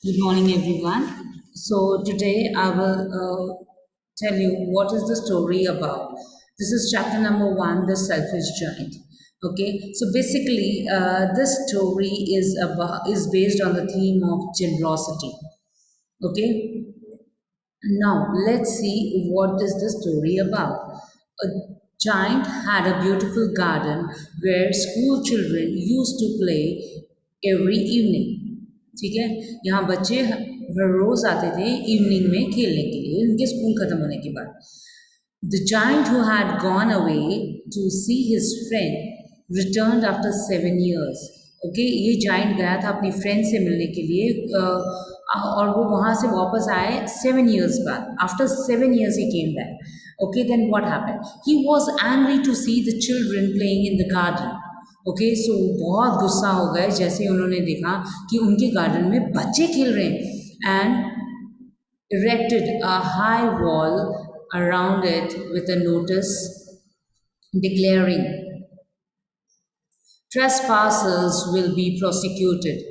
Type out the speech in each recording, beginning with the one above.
Good morning, everyone. So, today I will tell you what is the story about. This is chapter number one, The Selfish Giant. Okay, so basically, this story is based on the theme of generosity. Okay, now let's see what is the story about. A giant had a beautiful garden where school children used to play every evening. ठीक है, यहाँ बच्चे हर रोज आते थे evening में खेलने के लिए उनके स्कूल खत्म होने के बाद. The giant who had gone away to see his friend returned after 7 years. Okay, ये जाइंट गया था अपनी फ्रेंड से मिलने के लिए और वो वहाँ से वापस आए 7 years बाद. After 7 years he came back. Okay, then what happened? He was angry to see the children playing in the garden. Okay, so बहुत गुस्सा हो गए जैसे उन्होंने देखा कि उनके गार्डन में बच्चे खेल रहे हैं and erected a high wall around it with a notice declaring, trespassers will be prosecuted.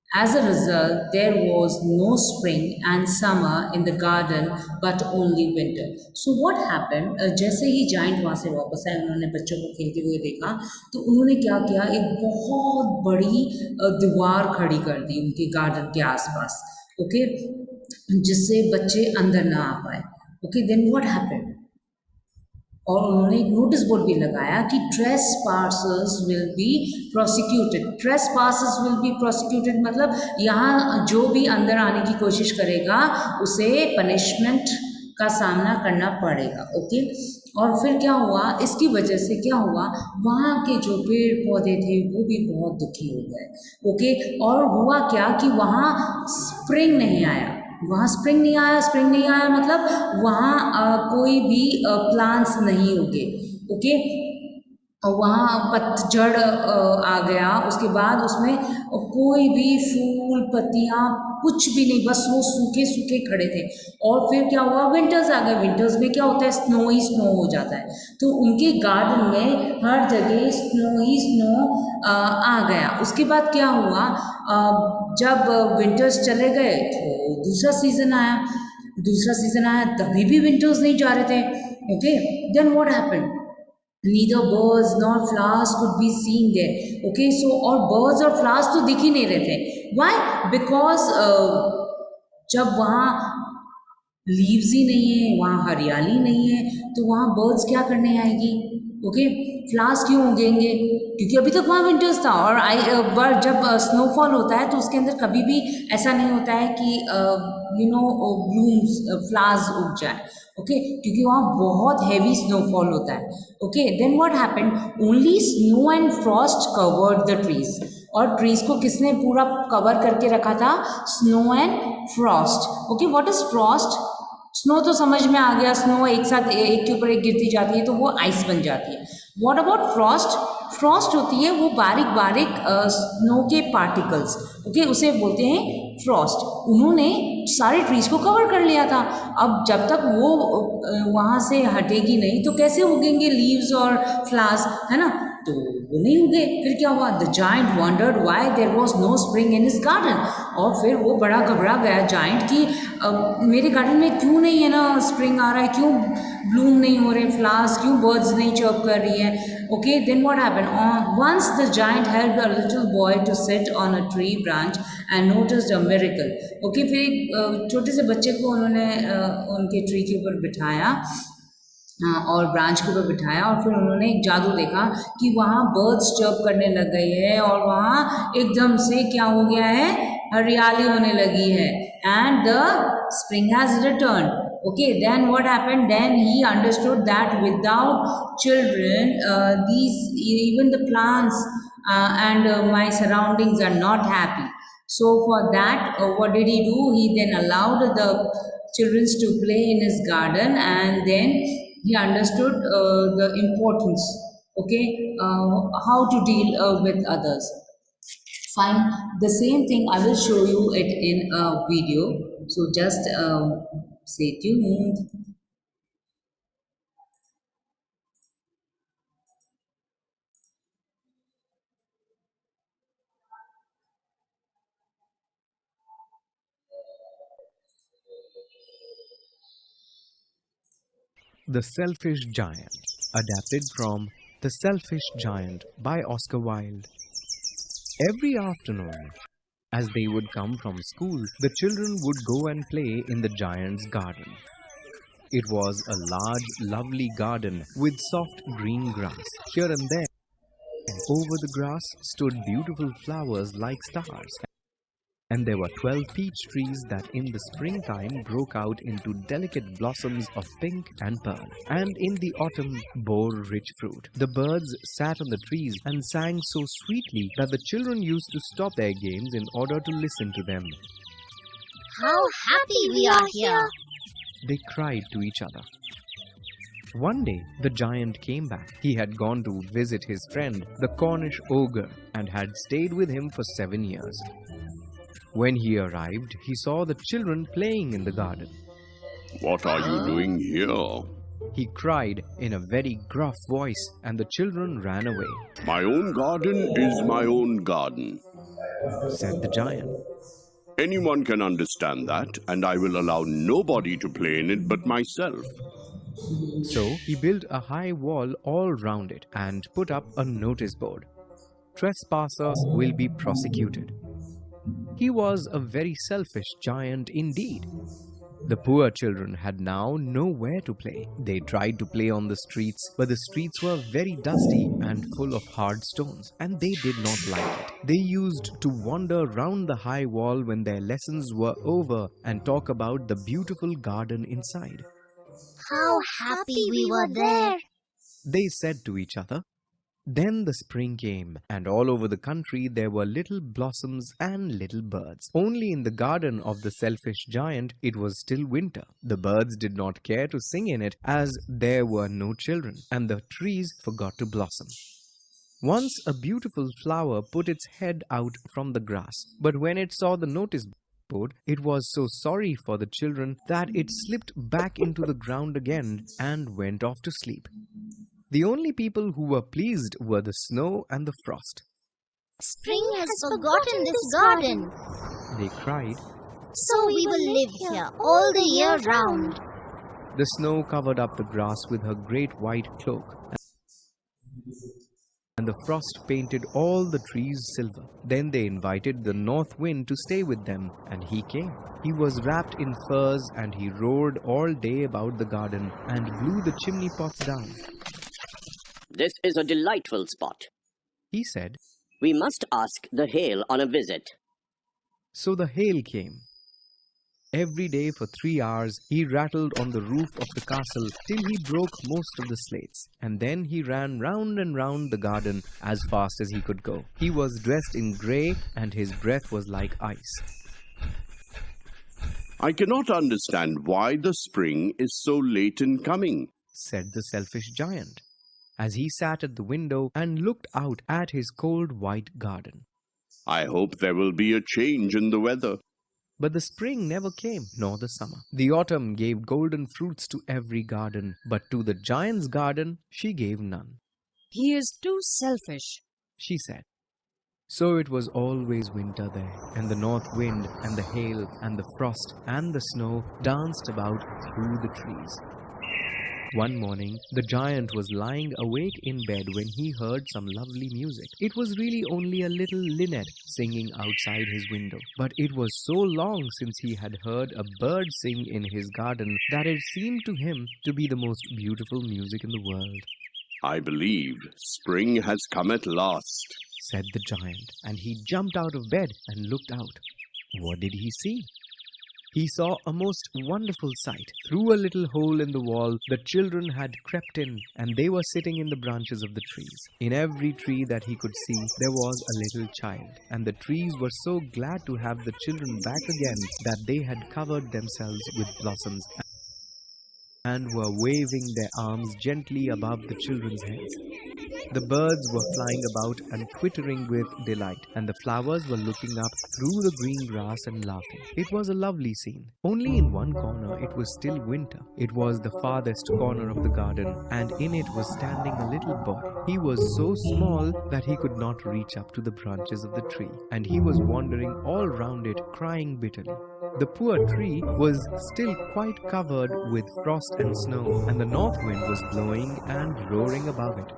As a result, there was no spring and summer in the garden but only winter. So what happened? जैसे ही giant वहाँ से वापस आए उन्होंने बच्चों को खेलते हुए देखा तो उन्होंने क्या किया एक बहुत बड़ी दीवार खड़ी कर दी उनके गार्डन के आसपास. ओके, जिससे बच्चे अंदर ना आ पाए. ओके, देन व्हाट हैपेंड और उन्होंने एक नोटिस बोर्ड भी लगाया कि trace parsers will be prosecuted. Trace parsers will be prosecuted मतलब यहाँ जो भी अंदर आने की कोशिश करेगा उसे पनिशमेंट का सामना करना पड़ेगा. ओके, और फिर क्या हुआ इसकी वजह से क्या हुआ वहाँ के जो पेड़ पौधे थे वो भी बहुत दुखी हो गए. ओके, और हुआ क्या कि वहाँ स्प्रिंग नहीं आया. वहाँ स्प्रिंग नहीं आया. स्प्रिंग नहीं आया मतलब वहाँ कोई भी प्लांट्स नहीं उगे. ओके, और वहाँ पतझड़ आ गया. उसके बाद उसमें कोई भी फूल पत्तियाँ कुछ भी नहीं, बस वो सूखे सूखे खड़े थे. और फिर क्या हुआ विंटर्स आ गए. विंटर्स में क्या होता है स्नो ही स्नो हो जाता है. तो उनके गार्डन में हर जगह स्नो ही स्नो आ गया. उसके बाद क्या हुआ जब विंटर्स चले गए तो दूसरा सीजन आया. दूसरा सीजन आया तभी भी विंटर्स नहीं जा रहे थे. Okay, then what happened neither birds nor flowers could be seen there. Okay, so और birds और flowers तो दिख ही नहीं रहे थे. Why? Because जब वहाँ लीव्स ही नहीं है वहाँ हरियाली नहीं है तो वहाँ बर्ड्स क्या करने आएगी. ओके, फ्लावर्स क्यों उगेंगे क्योंकि अभी तक वहाँ विंटर्स था. और पर जब स्नोफॉल होता है तो उसके अंदर कभी भी ऐसा नहीं होता है कि ब्लूम्स फ्लावर्स उग जाए. ओके, क्योंकि वहाँ बहुत हैवी स्नोफॉल होता है. Okay, then what happened only snow and frost covered the trees. और ट्रीज को किसने पूरा कवर करके रखा था snow and frost. Okay, what is frost. Snow तो समझ में आ गया. स्नो एक साथ एक के ऊपर एक गिरती जाती है तो वो आइस बन जाती है. What about Frost. फ्रॉस्ट होती है वो बारीक बारीक स्नो के पार्टिकल्स. ओके, उसे बोलते हैं फ्रॉस्ट. उन्होंने सारे ट्रीज को कवर कर लिया था. अब जब तक वो वहाँ से हटेगी नहीं तो कैसे उगेंगे लीव्स और फ्लावर्स, है ना. तो वो नहीं उगे. फिर क्या हुआ the giant wondered why there was no spring in his garden. और फिर वो बड़ा घबरा गया जाइंट कि मेरे गार्डन में क्यों नहीं है ना स्प्रिंग आ रहा है, क्यों ब्लूम नहीं हो रहे फ्लावर्स, क्यों बर्ड्स नहीं चर्प कर रही है. Okay, then what happened once the giant helped a little boy to sit on a tree branch and noticed a miracle. Okay, फिर एक छोटे से बच्चे को उन्होंने उनके ट्री के ऊपर बिठाया और ब्रांच के ऊपर बिठाया और फिर उन्होंने एक जादू देखा कि वहाँ बर्ड्स चर्प करने लग गई है और वहाँ एकदम से क्या हो गया है हरियाली होने लगी है. And the spring has return. Okay, then what happened then he understood that without children these even the plants and my surroundings are not happy. So for that what did he do, he then allowed the children to play in his garden and then he understood the importance. Okay, how to deal with others. Fine, the same thing I will show you it in a video, so just stay tuned. The Selfish Giant, adapted from The Selfish Giant by Oscar Wilde. Every afternoon, as they would come from school, the children would go and play in the giant's garden. It was a large, lovely garden with soft green grass. Here and there, over the grass, stood beautiful flowers like stars. And there were 12 peach trees that in the springtime broke out into delicate blossoms of pink and pearl, and in the autumn bore rich fruit. The birds sat on the trees and sang so sweetly that the children used to stop their games in order to listen to them. How happy we are here! They cried to each other. One day, the giant came back. He had gone to visit his friend, the Cornish ogre, and had stayed with him for 7 years. When he arrived, he saw the children playing in the garden. What are you doing here? He cried in a very gruff voice, and the children ran away. My own garden is my own garden, Said the giant. Anyone can understand that, and I will allow nobody to play in it but myself. So he built a high wall all round it and put up a notice board. Trespassers will be prosecuted. He was a very selfish giant indeed. The poor children had now nowhere to play. They tried to play on the streets, but the streets were very dusty and full of hard stones, and they did not like it. They used to wander round the high wall when their lessons were over and talk about the beautiful garden inside. How happy we were there! They said to each other. Then the spring came, and all over the country there were little blossoms and little birds. Only in the garden of the selfish giant it was still winter. The birds did not care to sing in it, as there were no children, and the trees forgot to blossom. Once a beautiful flower put its head out from the grass, but when it saw the notice board, it was so sorry for the children that it slipped back into the ground again and went off to sleep. The only people who were pleased were the snow and the frost. Spring has forgotten this garden, They cried. so we will live here all the year round. The snow covered up the grass with her great white cloak, and the frost painted all the trees silver. Then they invited the north wind to stay with them, and he came. He was wrapped in furs, and he roared all day about the garden and blew the chimney pots down. This is a delightful spot. He said. We must ask the hail on a visit. So the hail came. Every day for 3 hours he rattled on the roof of the castle till he broke most of the slates, and then he ran round and round the garden as fast as he could go. He was dressed in grey, and his breath was like ice. I cannot understand why the spring is so late in coming, Said the selfish giant, as he sat at the window and looked out at his cold white garden. I hope there will be a change in the weather. But the spring never came, nor the summer. The autumn gave golden fruits to every garden, but to the giant's garden she gave none. He is too selfish, She said. So it was always winter there, and the north wind and the hail and the frost and the snow danced about through the trees. One morning, the giant was lying awake in bed when he heard some lovely music. It was really only a little linnet singing outside his window, but it was so long since he had heard a bird sing in his garden that it seemed to him to be the most beautiful music in the world. I believe spring has come at last, Said the giant, and he jumped out of bed and looked out. What did he see? He saw a most wonderful sight. Through a little hole in the wall, the children had crept in, and they were sitting in the branches of the trees. In every tree that he could see, there was a little child, and the trees were so glad to have the children back again that they had covered themselves with blossoms and were waving their arms gently above the children's heads. The birds were flying about and twittering with delight, and the flowers were looking up through the green grass and laughing. It was a lovely scene. Only in one corner it was still winter. It was the farthest corner of the garden, and in it was standing a little boy. He was so small that he could not reach up to the branches of the tree, and he was wandering all round it, crying bitterly. The poor tree was still quite covered with frost and snow, and the north wind was blowing and roaring above it.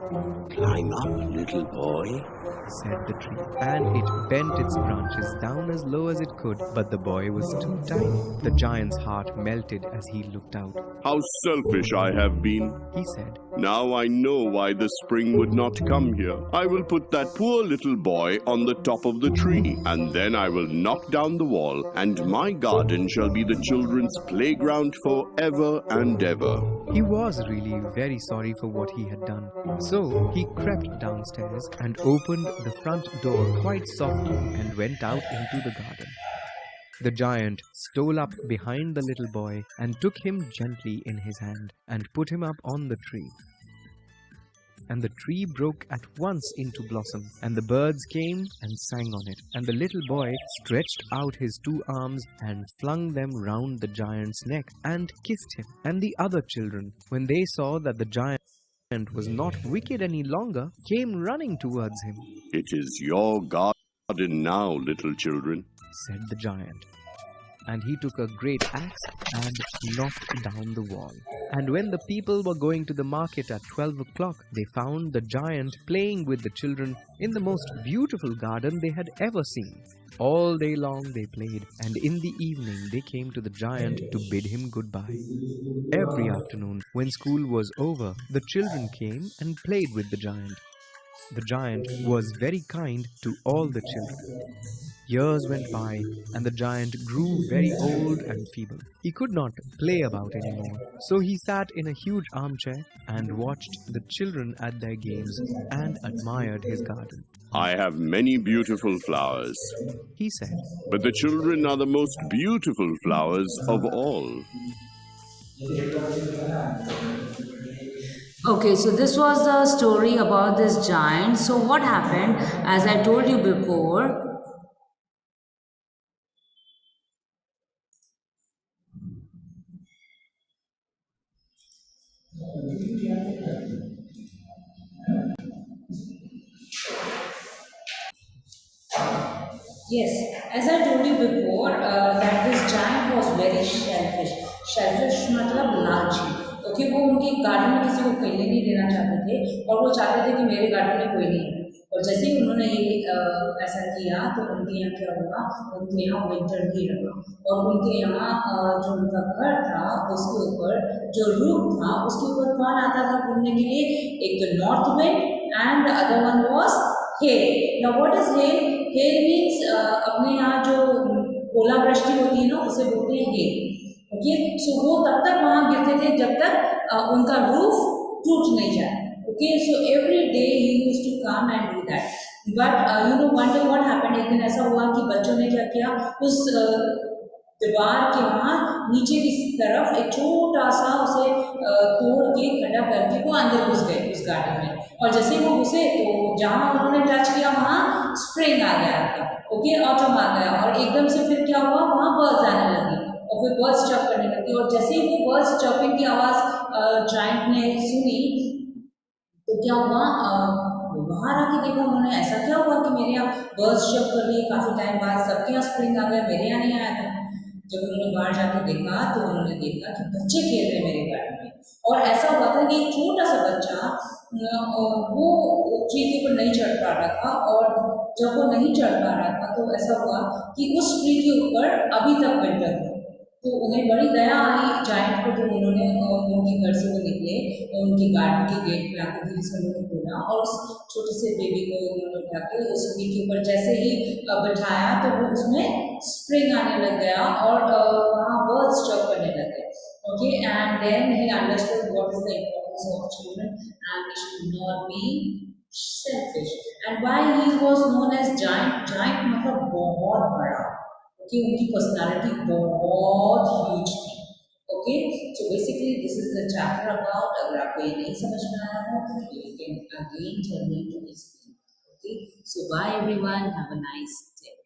Climb up, little boy. Said the tree, and it bent its branches down as low as it could, but the boy was too tiny. The giant's heart melted as he looked out. How selfish I have been. He said, Now I know why the spring would not come here. I will put that poor little boy on the top of the tree, and then I will knock down the wall, and my garden shall be the children's playground forever and ever. he was really very sorry for what he had done. So he crept downstairs and opened the front door quite softly and went out into the garden. The giant stole up behind the little boy and took him gently in his hand and put him up on the tree. And the tree broke at once into blossom, and the birds came and sang on it, and the little boy stretched out his 2 arms and flung them round the giant's neck and kissed him. And the other children, when they saw that the giant was not wicked any longer, came running towards him. It is your garden now, little children. Said the giant. And he took a great axe and knocked down the wall. And when the people were going to the market at 12 o'clock, they found the giant playing with the children in the most beautiful garden they had ever seen. All day long they played, and in the evening they came to the giant to bid him goodbye. Every afternoon, when school was over, the children came and played with the giant. The giant was very kind to all the children. Years went by, and the giant grew very old and feeble. He could not play about anymore, so he sat in a huge armchair and watched the children at their games and admired his garden. I have many beautiful flowers, He said, but the children are the most beautiful flowers of all. Okay, so this was the story about this giant. So what happened, as I told you before, yes, as I told you before, that this giant was very selfish. Selfish मतलब लालची. Okay, वो उनके garden में किसी को खेलने नहीं देना चाहते थे, और वो चाहते थे कि मेरे गार्डन में कोई नहीं है. और जैसे ही उन्होंने ये ऐसा किया, तो उनके यहाँ क्या हुआ, उनके यहाँ विंटर भी लगा, और उनके यहाँ जो उनका घर था उसके ऊपर जो रूफ था उसके ऊपर कौन आता था घूमने के लिए? एक तो north wind and other one was hello. Now what is hello? Hello means अपने यहाँ जो ओलावृष्टि होती है ना, उसे बोलते हैं हेल. ओके, सो वो तब तक वहाँ गिरते थे जब तक उनका रूफ टूट नहीं जाए. Okay, so every day he used to come and do that. But you know one day what happened, एक दिन ऐसा हुआ कि बच्चों ने क्या किया, उस दीवार के वहाँ नीचे की तरफ एक छोटा सा उसे तोड़ के खड्डा करके वो अंदर घुस गए उस गार्डन में. और जैसे ही वो घुसे तो जहाँ उन्होंने टच किया वहाँ स्प्रिंग आ गया था. ओके, ऑटम आ गया, और एकदम से फिर क्या हुआ, वहाँ बर्ड्स आने लगी और फिर बर्ड्स चॉप करने लगी. और जैसे ही वो बर्ड्स चॉपिंग की आवाज़ जायंट ने सुनी तो क्या हुआ, बाहर आके देखा उन्होंने, ऐसा क्या हुआ कि मेरे यहाँ बर्ड्स चॉप कर रही है, काफ़ी टाइम बाद सबके यहाँ स्प्रिंग आ गया, मेरे यहाँ नहीं आया था. जब उन्होंने बाहर जाके देखा तो उन्होंने देखा कि बच्चे खेल रहे हैं मेरे गार्डन में. और ऐसा हुआ था कि एक छोटा सा बच्चा वो ट्री के ऊपर नहीं चढ़ पा रहा था, और जब वो नहीं चढ़ पा रहा था तो ऐसा हुआ कि उस ट्री के ऊपर अभी तक विंटर था. तो उन्हें बड़ी दया आई जायंट को, तो उन्होंने उनके घर से वो निकले और उनके गार्डन के गेट पे आकर धीरे से उन्होंने खोला, और उस छोटे से बेबी को उन्होंने उठा के उस ट्री के ऊपर जैसे ही बिठाया तो वो उसमें स्प्रिंग आने लग गया और वहाँ बर्ड्स चॉप करने लग गए. Okay, and then he understood what is the importance of children and they should not be selfish. And why he was known as giant. Giant मतलब बहुत बड़ा, कि उनकी पर्सनालिटी बहुत ह्यूज थी. Okay, so basically this is the chapter about अगर आपको ये नहीं समझ में आया हो तो you can again tell me to explain. Okay, so bye everyone, have a nice day.